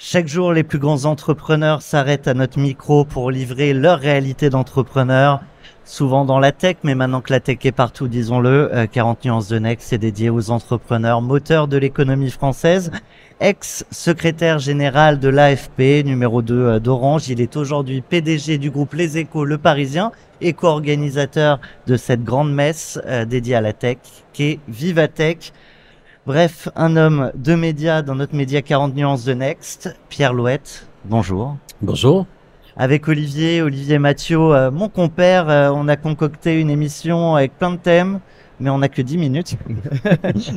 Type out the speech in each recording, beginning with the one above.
Chaque jour, les plus grands entrepreneurs s'arrêtent à notre micro pour livrer leur réalité d'entrepreneur, souvent dans la tech, mais maintenant que la tech est partout, disons-le, 40 nuances de Next est dédié aux entrepreneurs moteurs de l'économie française. Ex-secrétaire général de l'AFP, numéro 2 d'Orange, il est aujourd'hui PDG du groupe Les Échos Le Parisien et co-organisateur de cette grande messe dédiée à la tech, qu'est Vivatech. Bref, un homme de médias dans notre média 40 nuances de Next, Pierre Louette, bonjour. Bonjour. Avec Olivier Mathieu, mon compère, on a concocté une émission avec plein de thèmes, mais on n'a que 10 minutes.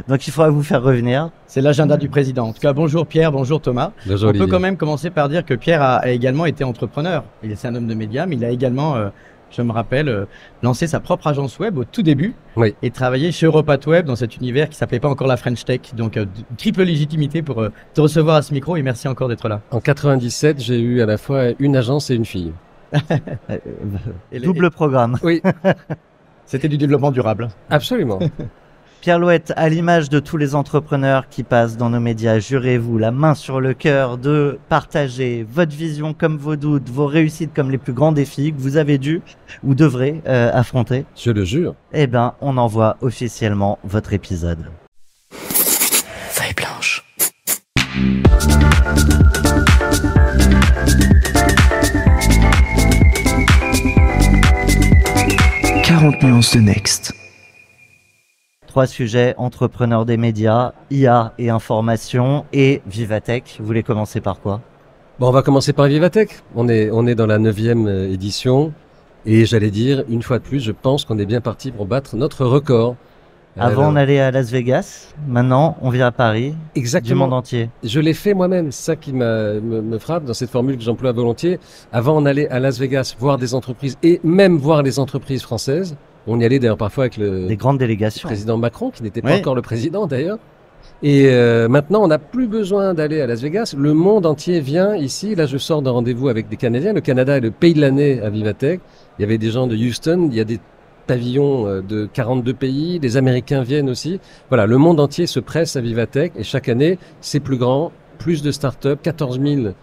Donc il faudra vous faire revenir. C'est l'agenda du président. En tout cas, bonjour Pierre, bonjour Thomas. Bonjour Olivier. On peut quand même commencer par dire que Pierre a également été entrepreneur. Il est un homme de médias, mais il a également, je me rappelle, lancé sa propre agence web au tout début. Oui. Et travaillé chez Europat Web dans cet univers qui s'appelait pas encore la French Tech. Donc triple légitimité pour te recevoir à ce micro et merci encore d'être là. En 97, j'ai eu à la fois une agence et une fille. Double programme. Oui, C'était du développement durable. absolument. Pierre Louette, à l'image de tous les entrepreneurs qui passent dans nos médias, jurez-vous la main sur le cœur de partager votre vision comme vos doutes, vos réussites comme les plus grands défis que vous avez dû ou devrez affronter. Je le jure. Eh ben, on envoie officiellement votre épisode. Feuille blanche. « 40 nuances de Next ». 3 sujets, entrepreneurs des médias, IA et information et Vivatech. Vous voulez commencer par quoi? Bon, on va commencer par Vivatech. On est dans la 9e édition. Et j'allais dire, une fois de plus, je pense qu'on est bien parti pour battre notre record. Avant, on allait à Las Vegas. Maintenant, on vient à Paris. Exactement. Du monde entier. Je l'ai fait moi-même. C'est ça qui me frappe dans cette formule que j'emploie volontiers. Avant, on allait à Las Vegas voir des entreprises et même voir les entreprises françaises. On y allait d'ailleurs parfois avec Des grandes délégations. président Macron, qui n'était pas encore le président d'ailleurs. Et maintenant, on n'a plus besoin d'aller à Las Vegas. Le monde entier vient ici. Là, je sors d'un rendez-vous avec des Canadiens. Le Canada est le pays de l'année à Vivatech. Il y avait des gens de Houston. Il y a des pavillons de 42 pays. Les Américains viennent aussi. Voilà, le monde entier se presse à Vivatech. Et chaque année, c'est plus grand, plus de startups, 14 000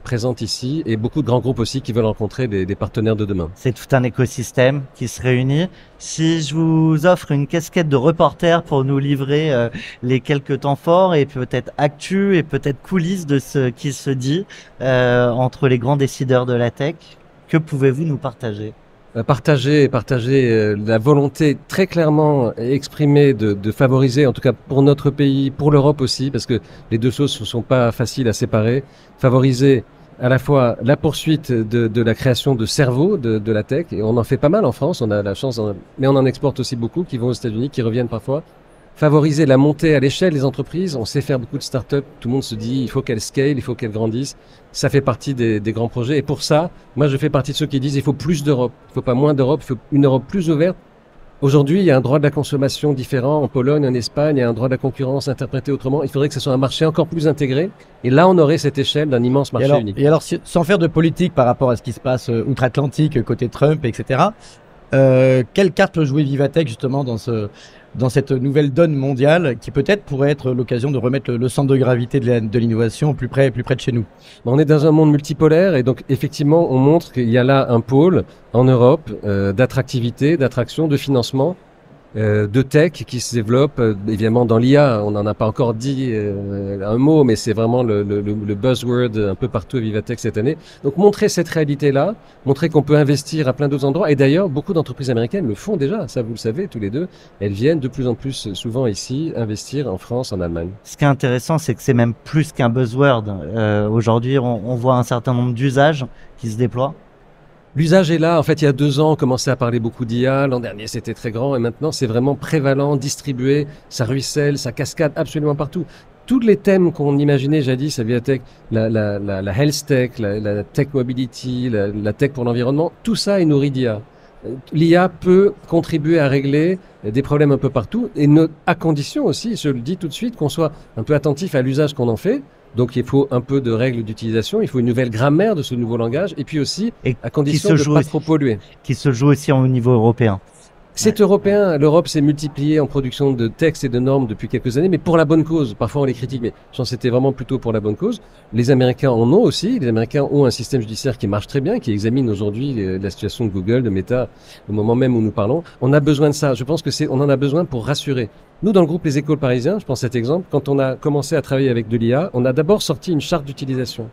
présentes ici et beaucoup de grands groupes aussi qui veulent rencontrer des partenaires de demain. C'est tout un écosystème qui se réunit. Si je vous offre une casquette de reporter pour nous livrer les quelques temps forts et peut-être actu et peut-être coulisses de ce qui se dit entre les grands décideurs de la tech, que pouvez-vous nous partager? Partager la volonté très clairement exprimée de favoriser, en tout cas pour notre pays, pour l'Europe aussi, parce que les deux choses ne sont pas faciles à séparer, favoriser à la fois la poursuite de la création de cerveaux de la tech, et on en fait pas mal en France, on a la chance, mais on en exporte aussi beaucoup, qui vont aux États-Unis, qui reviennent parfois. Favoriser la montée à l'échelle des entreprises. On sait faire beaucoup de startups. Tout le monde se dit, il faut qu'elles scale, il faut qu'elles grandissent. Ça fait partie des grands projets. Et pour ça, moi, je fais partie de ceux qui disent, il faut plus d'Europe. Il faut pas moins d'Europe, il faut une Europe plus ouverte. Aujourd'hui, il y a un droit de la consommation différent. En Pologne, en Espagne, il y a un droit de la concurrence interprété autrement. Il faudrait que ce soit un marché encore plus intégré. Et là, on aurait cette échelle d'un immense marché unique. Et alors, sans faire de politique par rapport à ce qui se passe outre-Atlantique, côté Trump, etc., quelle carte peut jouer Vivatech justement dans cette nouvelle donne mondiale qui peut-être pourrait être l'occasion de remettre le centre de gravité de l'innovation plus près de chez nous? On est dans un monde multipolaire et donc effectivement on montre qu'il y a là un pôle en Europe d'attractivité, d'attraction, de financement, de tech qui se développe évidemment dans l'IA. On n'en a pas encore dit un mot, mais c'est vraiment le buzzword un peu partout à Vivatech cette année. Donc montrer cette réalité-là, montrer qu'on peut investir à plein d'autres endroits. Et d'ailleurs, beaucoup d'entreprises américaines le font déjà, ça vous le savez tous les deux. Elles viennent de plus en plus souvent ici investir en France, en Allemagne. Ce qui est intéressant, c'est que c'est même plus qu'un buzzword. Aujourd'hui, on voit un certain nombre d'usages qui se déploient. L'usage est là. En fait, il y a 2 ans, on commençait à parler beaucoup d'IA. L'an dernier, c'était très grand. Et maintenant, c'est vraiment prévalent, distribué. Ça ruisselle, ça cascade absolument partout. Tous les thèmes qu'on imaginait jadis à Vivatech, la health tech, la tech mobility, la tech pour l'environnement, tout ça est nourri d'IA. L'IA peut contribuer à régler des problèmes un peu partout. Et à condition aussi, je le dis tout de suite, qu'on soit un peu attentif à l'usage qu'on en fait. Donc il faut un peu de règles d'utilisation, il faut une nouvelle grammaire de ce nouveau langage, et puis aussi à condition de ne pas trop polluer. Qui se joue aussi au niveau européen. C'est européen. L'Europe s'est multipliée en production de textes et de normes depuis quelques années, mais pour la bonne cause. Parfois, on les critique, mais je pense que c'était vraiment plutôt pour la bonne cause. Les Américains en ont aussi. Les Américains ont un système judiciaire qui marche très bien, qui examine aujourd'hui la situation de Google, de Meta, au moment même où nous parlons. On a besoin de ça. Je pense que on en a besoin pour rassurer. Nous, dans le groupe Les Échos Parisiens, je pense cet exemple, quand on a commencé à travailler avec de l'IA, on a d'abord sorti une charte d'utilisation.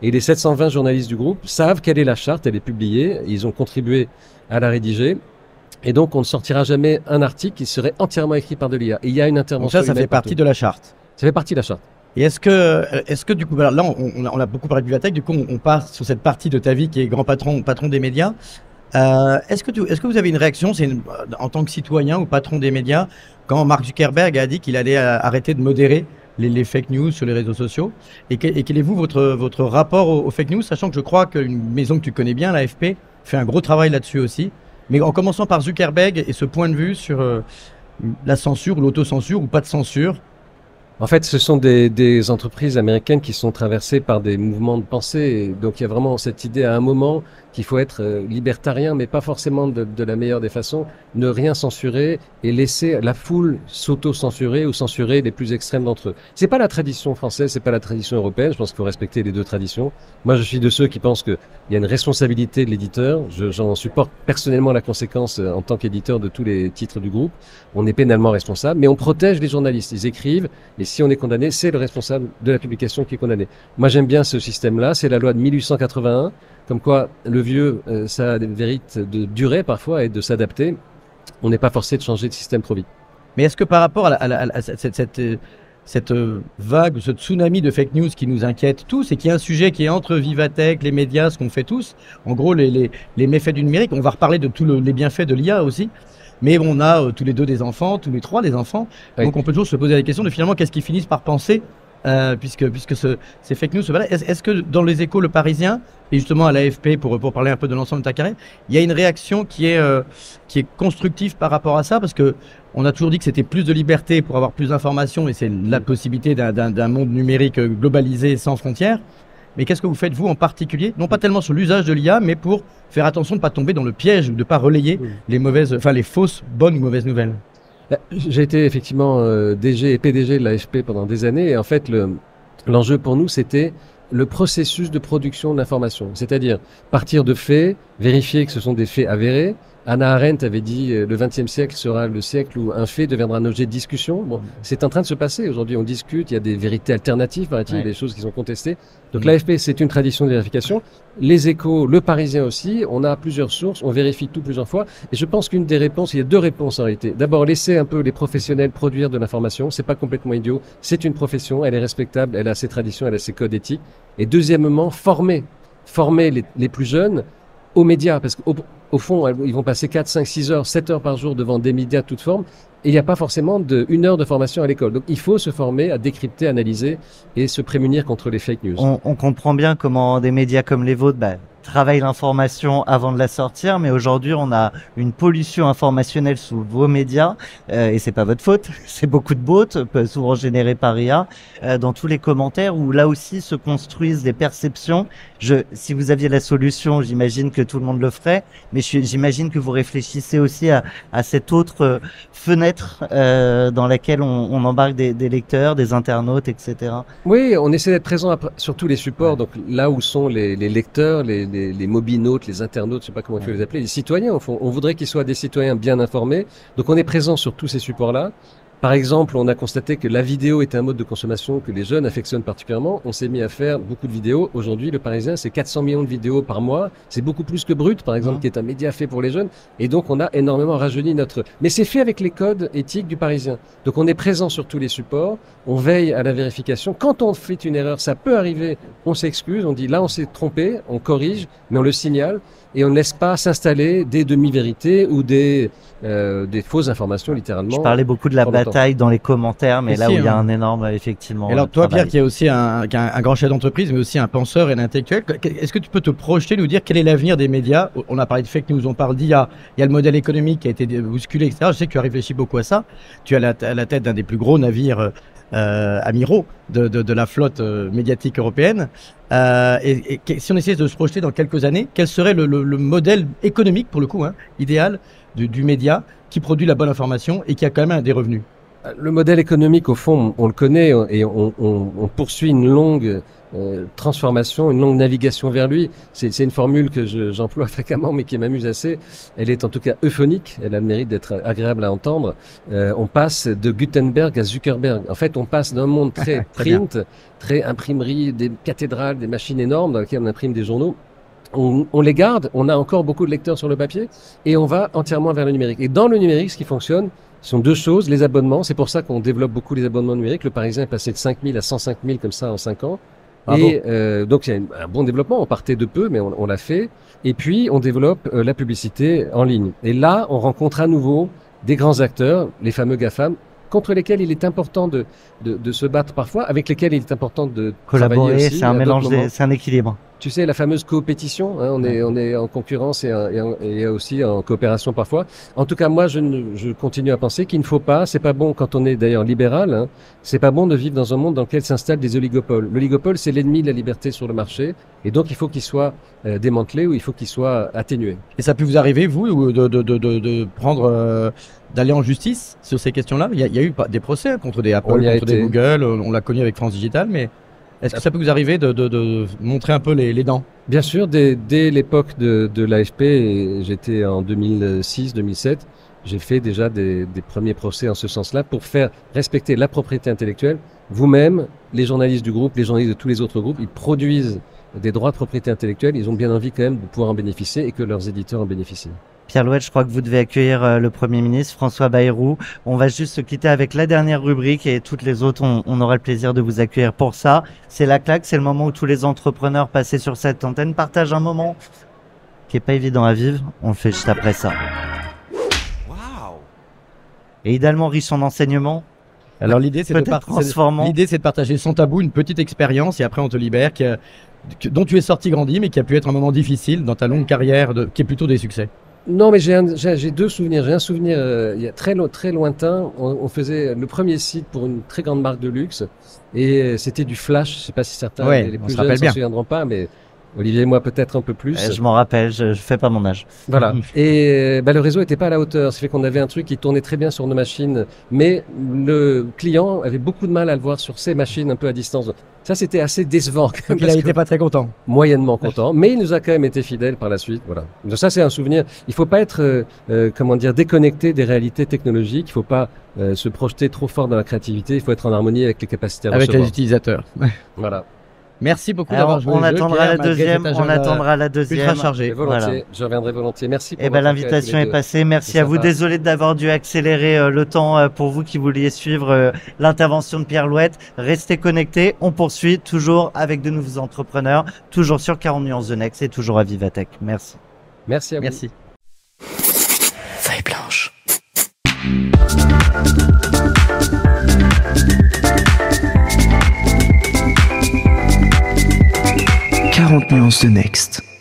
Et les 720 journalistes du groupe savent quelle est la charte, elle est publiée, ils ont contribué à la rédiger. Et donc, on ne sortira jamais un article qui serait entièrement écrit par de l'IA. Et il y a une intervention. Donc ça fait partie de la charte. Ça fait partie de la charte. Et est-ce que du coup, alors là, on a beaucoup parlé de bibliothèque, du coup, on part sur cette partie de ta vie qui est grand patron des médias. Est-ce que vous avez une réaction, en tant que citoyen ou patron des médias, quand Mark Zuckerberg a dit qu'il allait arrêter de modérer les fake news sur les réseaux sociaux, et quel est votre rapport aux fake news, sachant que je crois qu'une maison que tu connais bien, l'AFP, fait un gros travail là-dessus aussi. Mais en commençant par Zuckerberg et ce point de vue sur la censure ou l'autocensure ou pas de censure. En fait, ce sont des entreprises américaines qui sont traversées par des mouvements de pensée. Et donc, il y a vraiment cette idée à un moment qu'il faut être libertarien, mais pas forcément de la meilleure des façons, ne rien censurer et laisser la foule s'auto-censurer ou censurer les plus extrêmes d'entre eux. C'est pas la tradition française, c'est pas la tradition européenne. Je pense qu'il faut respecter les deux traditions. Moi, je suis de ceux qui pensent qu'il y a une responsabilité de l'éditeur. J'en supporte personnellement la conséquence en tant qu'éditeur de tous les titres du groupe. On est pénalement responsable, mais on protège les journalistes. Ils écrivent, et si on est condamné, c'est le responsable de la publication qui est condamné. Moi, j'aime bien ce système-là. C'est la loi de 1881. Comme quoi, le vieux, ça mérite de durer parfois et de s'adapter. On n'est pas forcé de changer de système trop vite. Mais est-ce que par rapport à cette vague, ce tsunami de fake news qui nous inquiète tous, et qui est un sujet qui est entre Vivatech, les médias, ce qu'on fait tous, en gros les méfaits du numérique, on va reparler de tous les bienfaits de l'IA aussi, mais on a tous les deux des enfants, tous les trois des enfants, oui. Donc on peut toujours se poser la question de finalement qu'est-ce qu'ils finissent par penser puisque ces fake news se baladent. Est-ce que dans les Échos, le Parisien, et justement à l'AFP, pour parler un peu de l'ensemble de ta carrière, il y a une réaction qui est constructive par rapport à ça, parce que on a toujours dit que c'était plus de liberté pour avoir plus d'informations, et c'est la possibilité d'un monde numérique globalisé sans frontières. Mais qu'est-ce que vous faites, vous, en particulier, non pas tellement sur l'usage de l'IA, mais pour faire attention de ne pas tomber dans le piège, de ne pas relayer les fausses, bonnes ou mauvaises nouvelles? J'ai été effectivement DG et PDG de l'AFP pendant des années, et en fait, l'enjeu pour nous, c'était le processus de production de l'information. C'est-à-dire partir de faits, vérifier que ce sont des faits avérés. Hannah Arendt avait dit le XXe siècle sera le siècle où un fait deviendra un objet de discussion. Bon, c'est en train de se passer. Aujourd'hui, on discute, il y a des vérités alternatives, paraît-il, des choses qui sont contestées. Donc l'AFP, c'est une tradition de vérification. Les Échos, le Parisien aussi, on a plusieurs sources, on vérifie tout plusieurs fois. Et je pense qu'une des réponses, il y a deux réponses en réalité. D'abord, laisser un peu les professionnels produire de l'information. C'est pas complètement idiot. C'est une profession, elle est respectable, elle a ses traditions, elle a ses codes éthiques. Et deuxièmement, former les plus jeunes aux médias, parce qu'au fond, ils vont passer 4, 5, 6 heures, 7 heures par jour devant des médias de toutes formes, et il n'y a pas forcément une heure de formation à l'école. Donc il faut se former à décrypter, analyser et se prémunir contre les fake news. On comprend bien comment des médias comme les vôtres travaillent l'information avant de la sortir, mais aujourd'hui on a une pollution informationnelle sous vos médias, et c'est pas votre faute, c'est beaucoup de bots, souvent générés par IA, dans tous les commentaires, où là aussi se construisent des perceptions. Si vous aviez la solution, j'imagine que tout le monde le ferait, mais j'imagine que vous réfléchissez aussi à cette autre fenêtre dans laquelle on embarque des lecteurs, des internautes, etc. Oui, on essaie d'être présent sur tous les supports, donc là où sont les lecteurs, les mobinautes, les internautes, je sais pas comment il faut les appeler, les citoyens, au fond. On voudrait qu'ils soient des citoyens bien informés. Donc on est présent sur tous ces supports-là. Par exemple, on a constaté que la vidéo est un mode de consommation que les jeunes affectionnent particulièrement. On s'est mis à faire beaucoup de vidéos. Aujourd'hui, le Parisien, c'est 400 millions de vidéos par mois. C'est beaucoup plus que Brut, par exemple, qui est un média fait pour les jeunes. Et donc, on a énormément rajeuni notre... Mais c'est fait avec les codes éthiques du Parisien. Donc, on est présent sur tous les supports. On veille à la vérification. Quand on fait une erreur, ça peut arriver. On s'excuse. On dit là, on s'est trompé. On corrige, mais on le signale. Et on ne laisse pas s'installer des demi-vérités ou des fausses informations, littéralement. Je parlais beaucoup de la bataille dans les commentaires, mais là où il y a un énorme, effectivement. Et alors, toi, Pierre, qui est aussi un grand chef d'entreprise, mais aussi un penseur et un intellectuel, est-ce que tu peux te projeter, nous dire quel est l'avenir des médias? On a parlé de fake news, on parle d'IA, il y a le modèle économique qui a été bousculé, etc. Je sais que tu as réfléchi beaucoup à ça. Tu es à la tête d'un des plus gros navires amiraux de la flotte médiatique européenne. Et si on essayait de se projeter dans quelques années, quel serait le modèle économique, pour le coup, idéal du média? qui produit la bonne information et qui a quand même des revenus. Le modèle économique, au fond, on le connaît et on poursuit une longue transformation, une longue navigation vers lui. C'est une formule que j'emploie fréquemment, mais qui m'amuse assez. Elle est en tout cas euphonique. Elle a le mérite d'être agréable à entendre. On passe de Gutenberg à Zuckerberg. En fait, on passe d'un monde très print, très imprimerie, des cathédrales, des machines énormes dans lesquelles on imprime des journaux. On les garde, on a encore beaucoup de lecteurs sur le papier et on va entièrement vers le numérique. Et dans le numérique, ce qui fonctionne, ce sont deux choses, les abonnements. C'est pour ça qu'on développe beaucoup les abonnements numériques. Le Parisien est passé de 5 000 à 105 000 comme ça en 5 ans. Et donc il y a un bon développement. On partait de peu, mais on l'a fait. Et puis on développe la publicité en ligne. Et là, on rencontre à nouveau des grands acteurs, les fameux GAFAM, contre lesquels il est important de se battre parfois, avec lesquels il est important de collaborer. Aussi, c'est un mélange, c'est un équilibre. Tu sais, la fameuse coopétition, hein, on est en concurrence et aussi en coopération parfois. En tout cas, moi, je continue à penser qu'il ne faut pas, c'est pas bon quand on est d'ailleurs libéral, hein, c'est pas bon de vivre dans un monde dans lequel s'installent des oligopoles. L'oligopole, c'est l'ennemi de la liberté sur le marché, et donc il faut qu'il soit démantelé ou il faut qu'il soit atténué. Et ça peut vous arriver, vous, de prendre, d'aller en justice sur ces questions-là? Il y a eu des procès contre des Apple, contre des Google, on l'a connu avec France Digital, mais est-ce que ça peut vous arriver de montrer un peu les dents? Bien sûr, dès l'époque de l'AFP, j'étais en 2006-2007, j'ai fait déjà des premiers procès en ce sens-là pour faire respecter la propriété intellectuelle. Vous-même, les journalistes du groupe, les journalistes de tous les autres groupes, ils produisent des droits de propriété intellectuelle, ils ont bien envie quand même de pouvoir en bénéficier et que leurs éditeurs en bénéficient. Pierre Louette, je crois que vous devez accueillir le Premier ministre, François Bayrou. On va juste se quitter avec la dernière rubrique et toutes les autres, on aura le plaisir de vous accueillir pour ça. C'est la claque, c'est le moment où tous les entrepreneurs passés sur cette antenne partagent un moment qui est pas évident à vivre. On le fait juste après ça. Wow. Et idéalement riche en enseignements. Alors l'idée c'est de partager sans tabou une petite expérience et après on te libère dont tu es sorti grandi mais qui a pu être un moment difficile dans ta longue carrière qui est plutôt des succès. Non, mais j'ai deux souvenirs. J'ai un souvenir il y a très lointain. On faisait le premier site pour une très grande marque de luxe et c'était du flash. Je sais pas si certains les plus jeunes s'en souviendront pas, mais Olivier et moi peut-être un peu plus. Je m'en rappelle, je fais pas mon âge. Voilà. Et le réseau était pas à la hauteur. Ça fait qu'on avait un truc qui tournait très bien sur nos machines, mais le client avait beaucoup de mal à le voir sur ses machines un peu à distance. Ça, c'était assez décevant. Donc il n'était pas très content. Moyennement content, mais il nous a quand même été fidèle par la suite. Voilà. Donc ça, c'est un souvenir. Il faut pas être, déconnecté des réalités technologiques. Il faut pas se projeter trop fort dans la créativité. Il faut être en harmonie avec les capacités à recevoir. Avec les utilisateurs. Voilà. Merci beaucoup d'avoir joué. On attendra la deuxième. On attendra la deuxième. Ultra chargé. Volontiers. Voilà. Je reviendrai volontiers. Merci. Et l'invitation est passée. Merci à vous. Désolé d'avoir dû accélérer le temps pour vous qui vouliez suivre l'intervention de Pierre Louette. Restez connectés. On poursuit toujours avec de nouveaux entrepreneurs, toujours sur 40 nuances de Next et toujours à Vivatech. Merci. Merci à vous. Merci. Feuille blanche. 40 nuances de Next.